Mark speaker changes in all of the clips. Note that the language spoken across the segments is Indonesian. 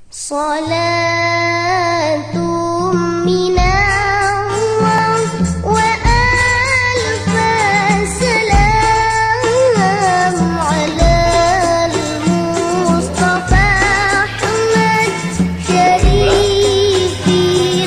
Speaker 1: صلاة من الله وألف سلام على المصطفى أحمد شريف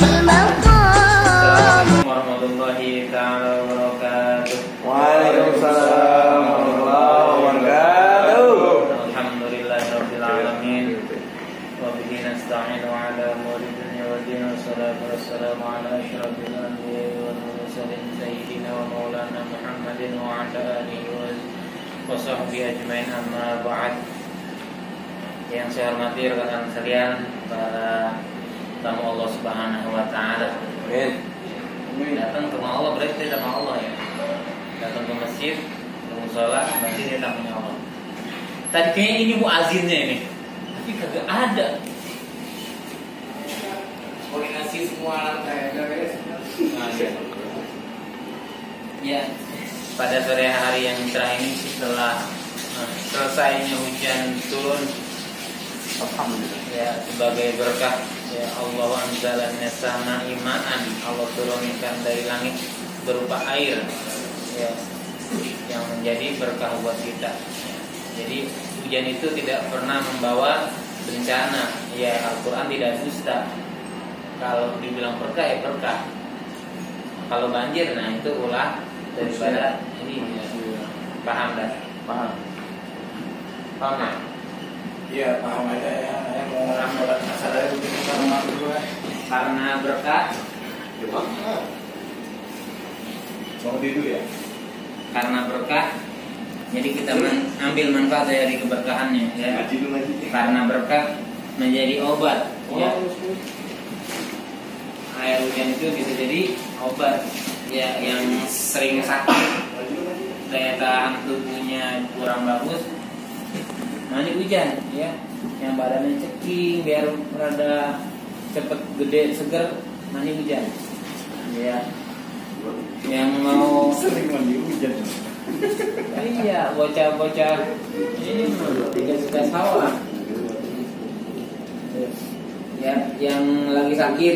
Speaker 1: المقام.
Speaker 2: warahmatullahi ta'ala wabarakatuh.
Speaker 3: Waalaikumsalam warahmatullahi wabarakatuh.
Speaker 2: Alhamdulillahirabbil alamin. Wa bihi nasta'inu ala umuri dunya wa din. Wassalatu wassalamu ala asyrafil anbiya'i wal mursalin sayyidina wa maulana Muhammadin wa ala alihi wa sahbihi ajmain, amma ba'd. Yang saya hormati rekan sekalian, para tamu Allah Subhanahu wa taala.
Speaker 3: Amin.
Speaker 2: Datang ke rumah Allah berarti tidak sama Allah ya. Datang ke masjid, ke mushola, berarti dia tak punya Allah. Tadi kayaknya ini muazinnya ini, tapi kagak ada.
Speaker 4: Koordinasi semua lantai guys.
Speaker 2: Ya, pada sore hari yang cerah ini setelah selesainya hujan turun,
Speaker 3: Alhamdulillah.
Speaker 2: ya sebagai berkah, ya Allah anzalana sama imaan, Allah turunkan dari langit berupa air, ya, yang menjadi berkah buat kita. Jadi hujan itu tidak pernah membawa bencana, ya Al-Quran tidak dusta. Kalau dibilang berkah ya berkah. Kalau banjir, nah itu ulah daripada ini, ya. Paham dah?
Speaker 3: Paham.
Speaker 2: Paham ya?
Speaker 3: Iya, paham aja ya. Saya mau ngomong masalah itu sama dulu.
Speaker 2: Karena berkah,
Speaker 3: Mau tidur ya?
Speaker 2: karena berkah, jadi kita ambil manfaat dari keberkahannya, ya.
Speaker 3: Ngaji dulu lagi.
Speaker 2: Karena berkah menjadi obat, ya. Air hujan itu bisa jadi obat, ya, yang sering sakit, daya tahan tubuhnya kurang bagus, mandi hujan, ya, yang badannya ceking biar rada cepet gede seger, mandi hujan, ya. Yang mau
Speaker 3: Sering mandi hujan.
Speaker 2: iya, bocah-bocah ini tidak suka sawah. Ya, yang lagi sakit,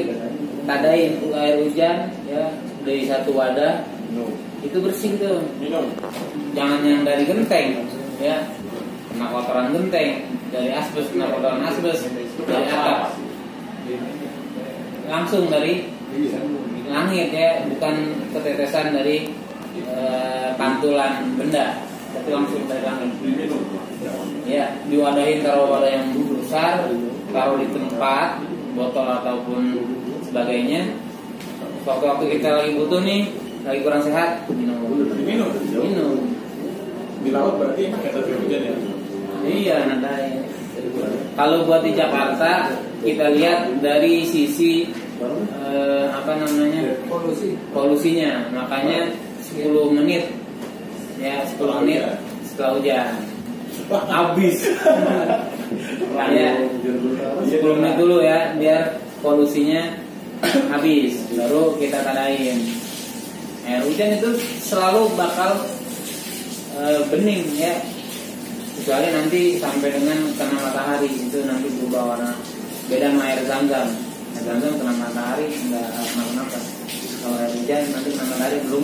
Speaker 2: tadain air hujan, ya, dari satu wadah, itu bersih tuh.
Speaker 3: Minum.
Speaker 2: Jangan yang dari genteng, ya, kena kotoran genteng, dari asbes, kena kotoran asbes, dari atap, langsung dari langit, ya, bukan ketetesan dari pantulan benda, tapi langsung dari langit. Ya, diwadahin, taruh wadah yang besar, taruh di tempat botol ataupun sebagainya. Waktu-waktu kita lagi butuh nih, lagi kurang sehat, minum.
Speaker 3: Di laut berarti pakai tadi hujan ya?
Speaker 2: Iya, nadain. Kalau buat di Jakarta, kita lihat dari sisi polusinya, makanya 10 menit, ya, 10 menit setelah hujan habis. Ya, 10 menit dulu ya, biar polusinya habis, baru kita tadain. Air hujan itu selalu bakal bening, ya, kecuali nanti sampai dengan kena matahari, itu nanti berubah warna. Beda sama air zam-zam. Air zam-zam kena matahari nggak kenapa-napa. Kalau air hujan nanti kena matahari belum.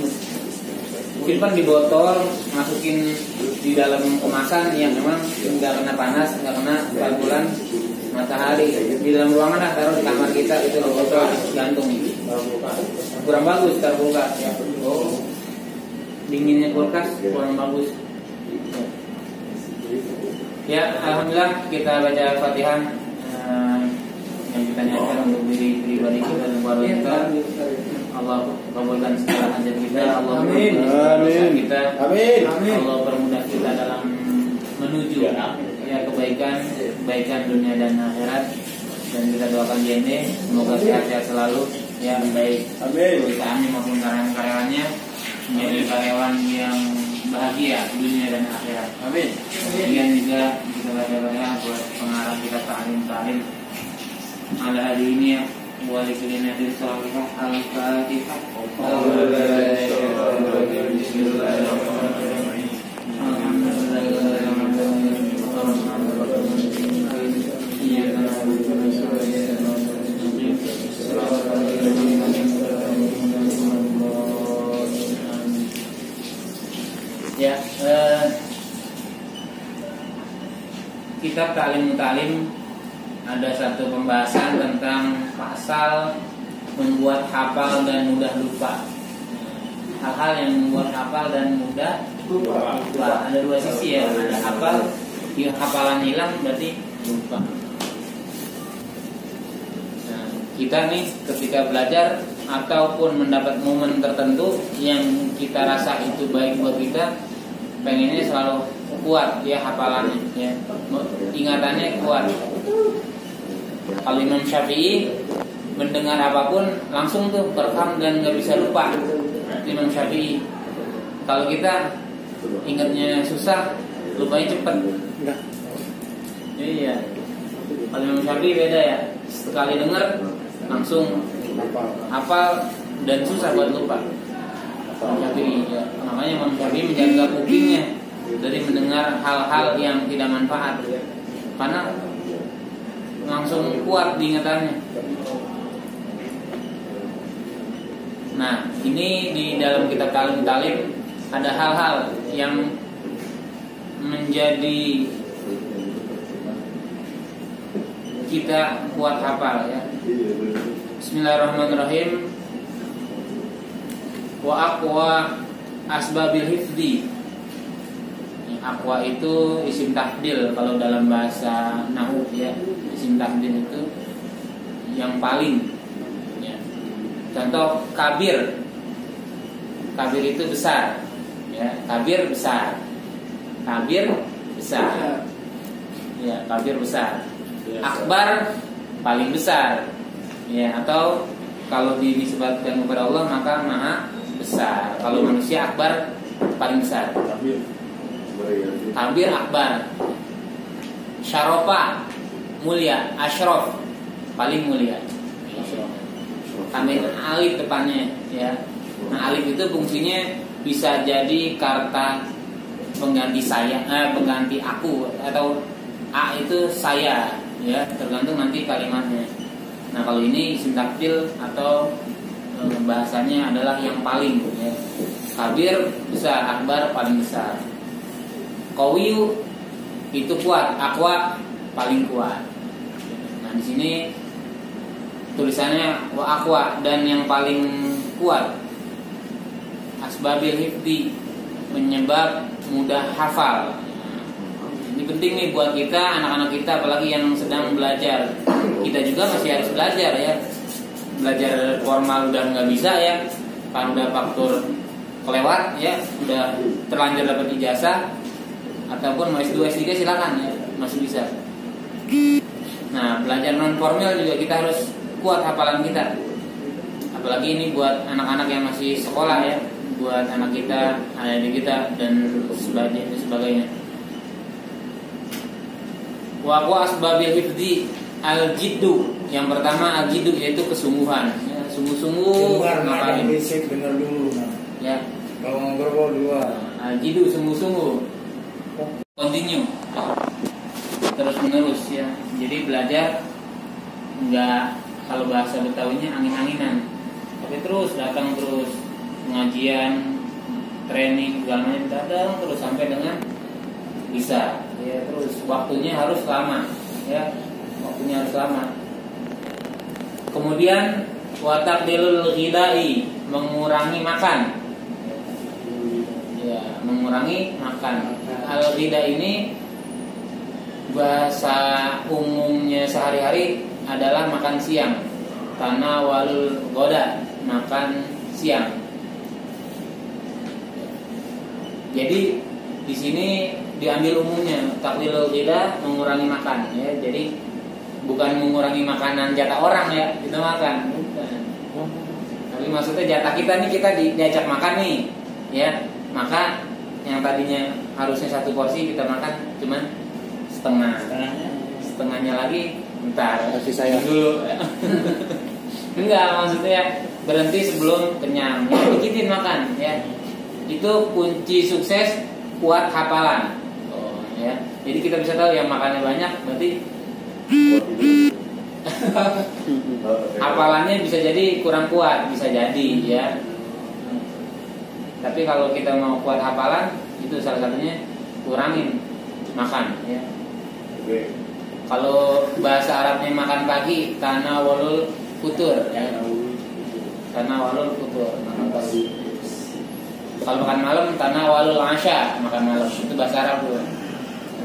Speaker 2: Mungkin kan di botol, masukin di dalam kemasan yang memang nggak kena panas, nggak kena pantulan matahari. Di dalam ruangan lah, taruh di kamar kita, itu di botol gantung. Kurang bagus terbuka, ya. Dinginnya kulkas kurang bagus. Ya, alhamdulillah kita baca Al-Fatihah, yang kita niatkan untuk diri pribadi kita dan keluarga kita. Allah kabulkan segala hajat kita. Allah
Speaker 3: Amin.
Speaker 2: Kita.
Speaker 3: Amin.
Speaker 2: Allah permudah kita dalam menuju, ya, kebaikan dunia dan akhirat. Dan kita doakan dia ini semoga sehat-sehat selalu, ya, baik perusahaannya maupun karyawan-karyawannya menjadi karyawan yang bahagia dunia dan akhirat.
Speaker 3: Amin.
Speaker 2: Kemudian juga kita baca buat pengarang kita ta'lim ala hari ini, ya, buat dikelilingi dari salihah al-fatihah. Alhamdulillah. kitab Ta'lim Mutalim ada satu pembahasan tentang pasal membuat hafal dan mudah lupa. Hal-hal yang membuat hafal dan mudah lupa. Ada dua sisi ya, ada hafal, hafalan hilang berarti lupa. Nah, kita nih ketika belajar ataupun mendapat momen tertentu yang kita rasa itu baik buat kita, pengennya selalu kuat ya hafalannya ya, ingatannya kuat. Kalau Imam Syafi'i mendengar apapun langsung tuh terekam dan nggak bisa lupa. Imam Syafi'i. Kalau kita ingatnya susah, lupanya cepet. Iya. Kalau Imam Syafi'i beda ya, sekali dengar langsung hafal dan susah buat lupa. Imam Syafi'i ya. Makanya Imam Syafi'i menjaga kupingnya dari mendengar hal-hal yang tidak manfaat, karena langsung kuat diingatannya. Nah, ini di dalam kitab Ta'lim Mutalim ada hal-hal yang menjadi kita kuat hafal ya. Bismillahirrahmanirrahim. Wa aqwa asbabil hifdi. Aqwa itu isim tafdil kalau dalam bahasa nahwu ya. Isim tafdil itu yang paling ya. Contoh kabir. Kabir itu besar ya, kabir besar. Kabir besar. Ya, kabir besar. Akbar paling besar. Ya, atau kalau dinisbatkan kepada Allah maka maha besar. Kalau manusia akbar paling besar. Kabir akbar. Syarofa mulia, asyraf paling mulia. Tambahin alif depannya ya. Nah, alif itu fungsinya bisa jadi kata pengganti saya, pengganti aku, atau a itu saya ya, tergantung nanti kalimatnya. Nah, kalau ini isim tafdil atau bahasanya adalah yang paling ya. Kabir besar, akbar paling besar. Qawiyu itu kuat, aqwa paling kuat. Nah, di sini tulisannya wa aqwa, dan yang paling kuat. Asbabil hifdi, penyebab mudah hafal. Ini penting nih buat kita, anak-anak kita, apalagi yang sedang belajar. Kita juga masih harus belajar ya. Belajar formal udah nggak bisa ya, kan udah faktur kelewat ya, udah terlanjur dapat ijazah, ataupun mau S2, S3 silakan ya, masih bisa. Nah, belajar non formal juga kita harus kuat hafalan kita. Apalagi ini buat anak-anak yang masih sekolah ya, buat anak kita, adik kita, dan sebagainya. Wa asbabil hifdi al-jiddu. Yang pertama al-jiddu yaitu kesungguhan. Ya, sungguh-sungguh ngapain?
Speaker 3: Dengar dulu.
Speaker 2: Ya.
Speaker 3: Kalau ngobrol dua.
Speaker 2: Al-jiddu sungguh-sungguh. Continue. Terus menerus ya. Jadi belajar enggak, kalau bahasa Betawinya angin-anginan. Tapi terus datang terus pengajian, training segala macam datang terus sampai dengan bisa. Ya, terus waktunya harus lama ya. Waktunya harus lama. Kemudian wa taqdilul ghidai, mengurangi makan. Ya, mengurangi makan. Al-ghida ini bahasa umumnya sehari-hari adalah makan siang. Tanawalul ghoda, makan siang. Jadi di sini diambil umumnya, taqdilul ghida, mengurangi makan ya. Jadi bukan mengurangi makanan jatah orang ya, kita makan. Bukan. Tapi maksudnya jatah kita nih, kita diajak makan nih ya. Maka yang tadinya harusnya satu porsi kita makan cuman setengah. Setengahnya lagi bentar, kasih saya dulu. Enggak, maksudnya berhenti sebelum kenyang. Ya, dikitin makan ya. Itu kunci sukses kuat hafalan. Oh, ya. Jadi kita bisa tahu yang makannya banyak berarti hafalannya bisa jadi kurang kuat, bisa jadi ya. Tapi kalau kita mau kuat hafalan, itu salah satunya kurangin makan ya. Kalau bahasa Arabnya makan pagi, tanawalul futur ya. Tanawalul futur, makan pagi. Kalau makan malam, tanawalul asya, makan malam. Itu bahasa Arab tuh.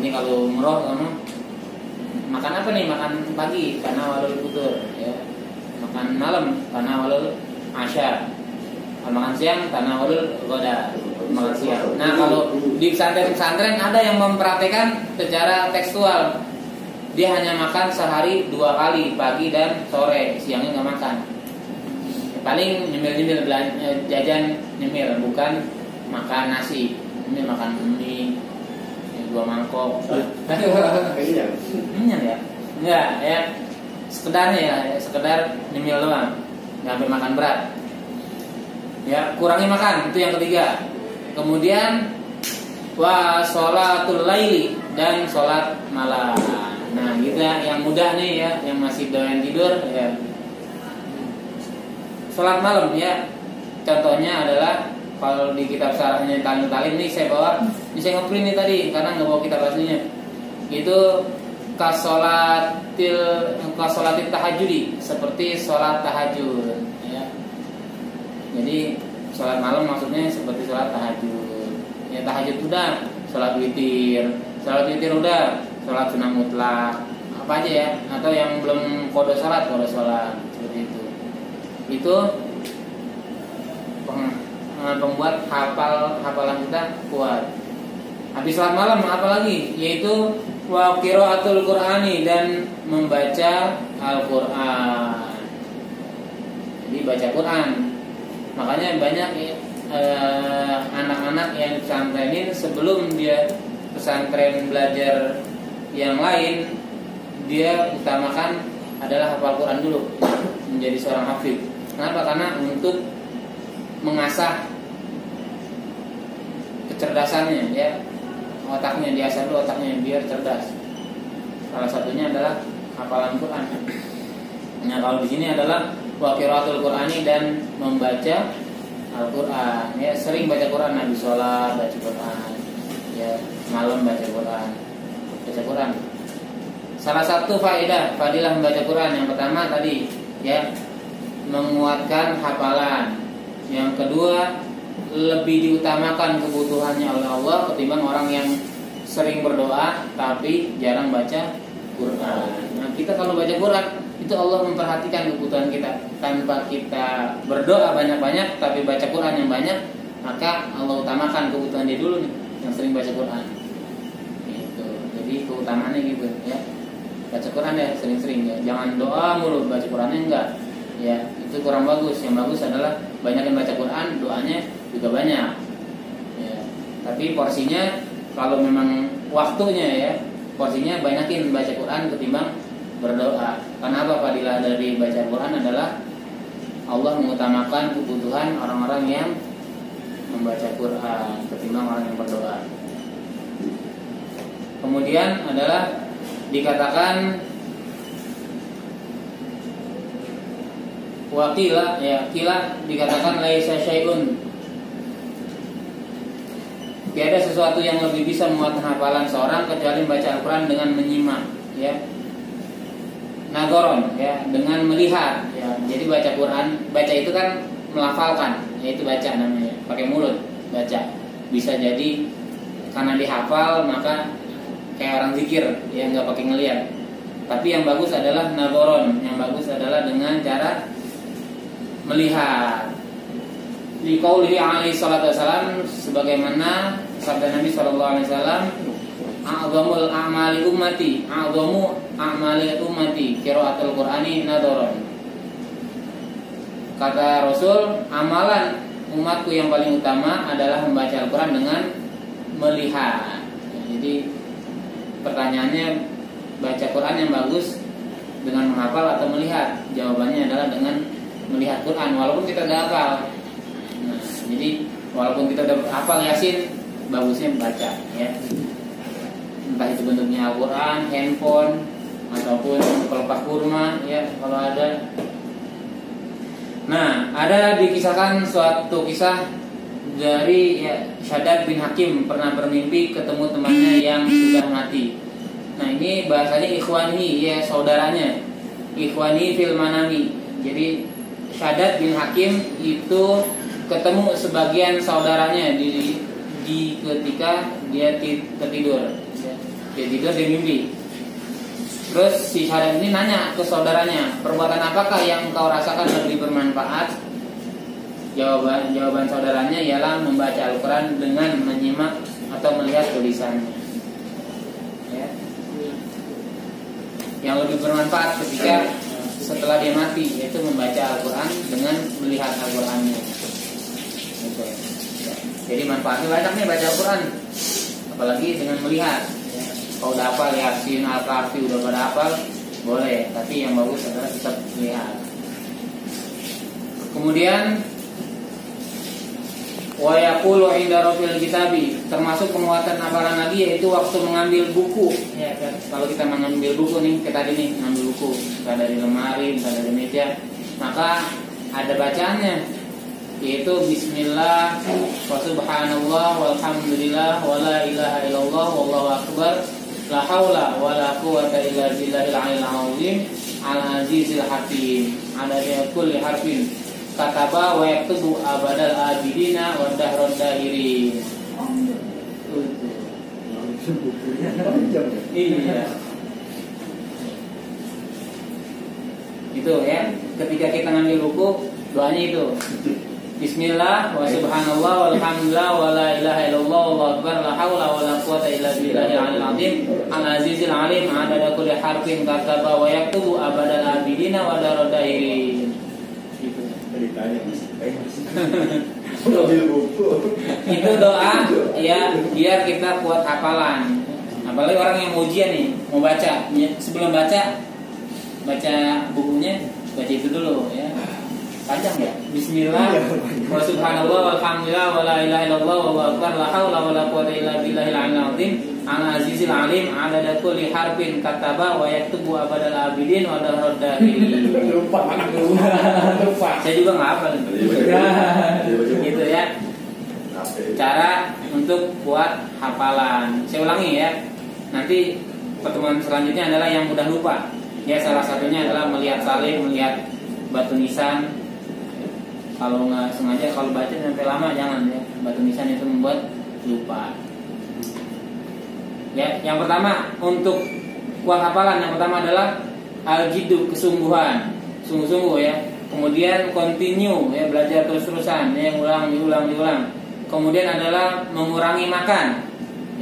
Speaker 2: Ini kalau umroh kamu makan apa nih? Makan pagi, tanawalul futur ya. Makan malam, tanawalul asya. Kalau makan siang, tanawalul ghoda, makan siang. Nah, kalau di pesantren-pesantren ada yang memperhatikan secara tekstual. Dia hanya makan sehari 2 kali, pagi dan sore, siangnya nggak makan. Paling nyemil-nyemil jajan nyemil, bukan makan nasi. Ini makan mie 2 mangkok. Kenyang ya? Enggak ya. Sekedarnya ya, sekedar nyemil doang, nggak sampai makan berat. Ya, kurangi makan, itu yang ketiga. Kemudian sholatul laili, dan sholat malam. Nah, kita yang mudah nih ya, yang masih doyan tidur ya. Sholat malam ya. Contohnya adalah kalau di kitab syarahnya Talim nih saya bawa, ini saya ngeprint nih tadi karena nggak bawa kitab aslinya. Itu kasolatit tahajudi, seperti sholat tahajud ya. Jadi sholat malam maksudnya seperti sholat tahajud. Ya, tahajud udah, sholat witir udah, sholat sunnah mutlak, apa aja ya, atau yang belum kode sholat seperti itu. Itu membuat hafalan kita kuat. Habis sholat malam apa lagi? Yaitu wa qiraatul Qur'ani, dan membaca Al-Qur'an. Jadi baca Quran. Makanya banyak anak-anak yang pesantrenin sebelum dia pesantren belajar yang lain, dia utamakan adalah hafal Quran dulu, menjadi seorang hafid. Kenapa? Karena untuk mengasah kecerdasannya ya, otaknya, diasah dulu otaknya biar cerdas. Salah satunya adalah hafalan Quran. Nah, kalau di sini adalah wa qiraatul Qur'ani, dan membaca Al-Qur'an. Ya, sering baca Quran, habis sholat baca Quran. Ya, malam baca Quran. Salah satu fadilah membaca Quran yang pertama tadi ya, menguatkan hafalan. Yang kedua, lebih diutamakan kebutuhannya oleh Allah ketimbang orang yang sering berdoa tapi jarang baca Quran. Nah, kita kalau baca Quran itu Allah memperhatikan kebutuhan kita. Tanpa kita berdoa banyak-banyak tapi baca Quran yang banyak, maka Allah utamakan kebutuhan dia dulu nih, yang sering baca Quran. Gitu. Jadi keutamaannya gitu ya. Baca Quran ya sering-sering ya. Jangan doa mulu, baca Qurannya enggak. Ya, itu kurang bagus. Yang bagus adalah banyak yang baca Quran, doanya juga banyak. Ya. Tapi porsinya kalau memang waktunya ya, porsinya banyakin baca Quran ketimbang berdoa. Karena apa? Fadilah dari baca Quran adalah Allah mengutamakan kebutuhan orang-orang yang membaca Quran ketimbang orang yang berdoa. Kemudian adalah dikatakan wakila ya, kila dikatakan laisa syai'un, tiada sesuatu yang lebih bisa menguatkan hafalan seorang kecuali membaca Al-Quran dengan menyimak ya, nagoron ya, dengan melihat ya. Jadi baca Quran, baca itu kan melafalkan, yaitu baca namanya, pakai mulut baca. Bisa jadi karena dihafal maka kayak orang zikir ya, nggak pakai ngelihat. Tapi yang bagus adalah nagoron, yang bagus adalah dengan cara melihat. Di qaulihi alaihi salatu wasalam, sebagaimana sabda Nabi sallallahu alaihi wasallam, a'dhamul a'mali ummati, a'dhamu a'mali ummati qiraatul Qur'ani nadharan. Kata Rasul, amalan umatku yang paling utama adalah membaca Al-Quran dengan melihat. Jadi pertanyaannya, baca Quran yang bagus dengan menghafal atau melihat? Jawabannya adalah dengan melihat Quran, walaupun kita udah hafal. Nah, jadi walaupun kita udah hafal Yasin, bagusnya baca ya. Entah itu bentuknya Al-Quran, handphone, ataupun pelepah kurma ya kalau ada. Nah, ada dikisahkan suatu kisah dari ya, Shaddad bin Hakim pernah bermimpi ketemu temannya yang sudah mati. Nah ini bahasanya ikhwani, ya saudaranya. Ikhwani fil manami. Jadi Syaddad bin Hakim itu ketemu sebagian saudaranya di ketika dia tertidur. Dia tidur, dia mimpi. Terus si Syaddad ini nanya ke saudaranya, perbuatan apakah yang kau rasakan lebih bermanfaat? Jawaban saudaranya ialah membaca Al-Quran dengan menyimak atau melihat tulisannya. Ya. Yang lebih bermanfaat ketika setelah dia mati, yaitu membaca Al-Quran dengan melihat Al-Qurannya. Gitu. Ya. Jadi manfaatnya banyak nih baca Al-Quran, apalagi dengan melihat. Ya. Kalau udah hafal Yasin, Al-Kahfi udah pada hafal, boleh. Tapi yang bagus adalah tetap melihat. Kemudian wa yaqulu inda rafil kitabi, termasuk penguatan hafalan lagi yaitu waktu mengambil buku, ya kan. Kalau kita mengambil buku nih, kita tadi nih mengambil buku, entah dari lemari, entah dari meja, maka ada bacaannya, yaitu bismillah wa subhanallah walhamdulillah wa la ilaha illallah wallahu akbar la haula wa la quwwata illa billahil aliyil azim al azizil hakim. Ada kulli harfin kataba wa yaktubu abadal abidina wa dahrod dahirin. Iya. Itu ya. Ketika kita ngambil buku, doanya itu. Bismillah wa subhanallah walhamdulillah wa la ilaha illallah wallahu akbar la haula wa la quwwata illa billahil aliyil azim al azizil alim adada kulli harfin kataba wa yaktubu abadal abidina wa dahrod dahirin. Itu doa ya biar kita kuat hafalan. Apalagi orang yang mau ujian nih, mau baca, sebelum baca bukunya, baca itu dulu ya. Panjang ya. Bismillah wa subhanallah walhamdulillah wa la ilaha illallah wallahu akbar la haula wa la quwwata illa billahil aliyil azim al azizil alim adada kulli harfin kataba wa yaktubu abadal abidin wa dahrod dahirin. Lupa. Saya juga nggak hafal. Gitu ya. Cara untuk buat hafalan. Saya ulangi ya. Nanti pertemuan selanjutnya adalah yang mudah lupa. Ya salah satunya adalah melihat salib, melihat batu nisan. Kalau nggak sengaja, kalau baca sampai lama jangan ya. Batu nisan itu membuat lupa. Ya, yang pertama untuk kuat hafalan, yang pertama adalah al-jiddu, kesungguhan, sungguh-sungguh ya. Kemudian continue ya, belajar terus-terusan ya, diulang. Kemudian adalah mengurangi makan.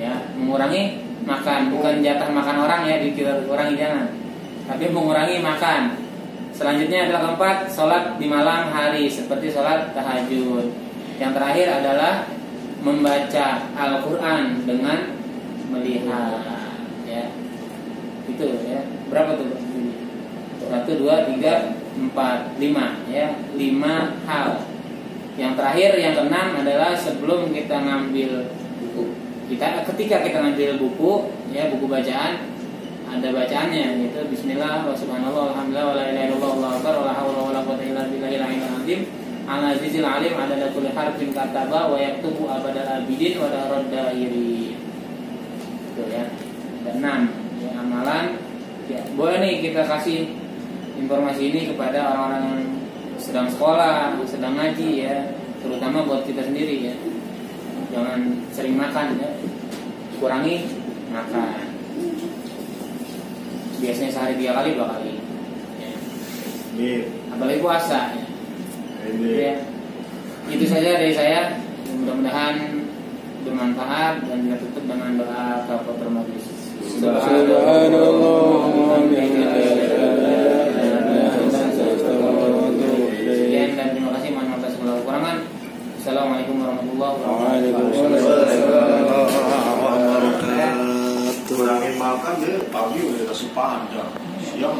Speaker 2: Ya, mengurangi makan, bukan jatah makan orang ya, kita kurangi jangan. Tapi mengurangi makan. Selanjutnya adalah keempat, sholat di malam hari seperti sholat tahajud. Yang terakhir adalah membaca Al-Quran dengan melihat ya. Itu ya. Berapa tuh? 1, 2, 3, 4, 5 ya. 5 hal. Yang terakhir, yang keenam adalah sebelum kita ngambil buku. Ketika kita ngambil buku ya, buku bacaan, ada bacaannya yaitu bismillah wa subhanallah walhamdulillah wa la ilaha illallah wallahu akbar wa la haula wa la quwwata illa billahil aliyil azim al azizil alim adada kulli harfin kataba wa yaktubu abadal abidin wa dahrod dahirin. Itu ya. Dan 6 ya, amalan ya, boleh nih kita kasih informasi ini kepada orang-orang yang sedang sekolah, sedang ngaji ya, terutama buat kita sendiri ya. Jangan sering makan ya. Kurangi makan. Biasanya sehari 3 kali, 2 kali ya. Apalagi puasa ya. Itu saja dari saya. Mudah-mudahan bermanfaat dan kita tutup dengan doa kafatul majlis. Subhanallah. Sekian dan terima kasih, mohon maaf atas segala kekurangan. Assalamualaikum warahmatullahi wabarakatuh.
Speaker 3: Kurangin makan deh, pagi udah kasih paham, siang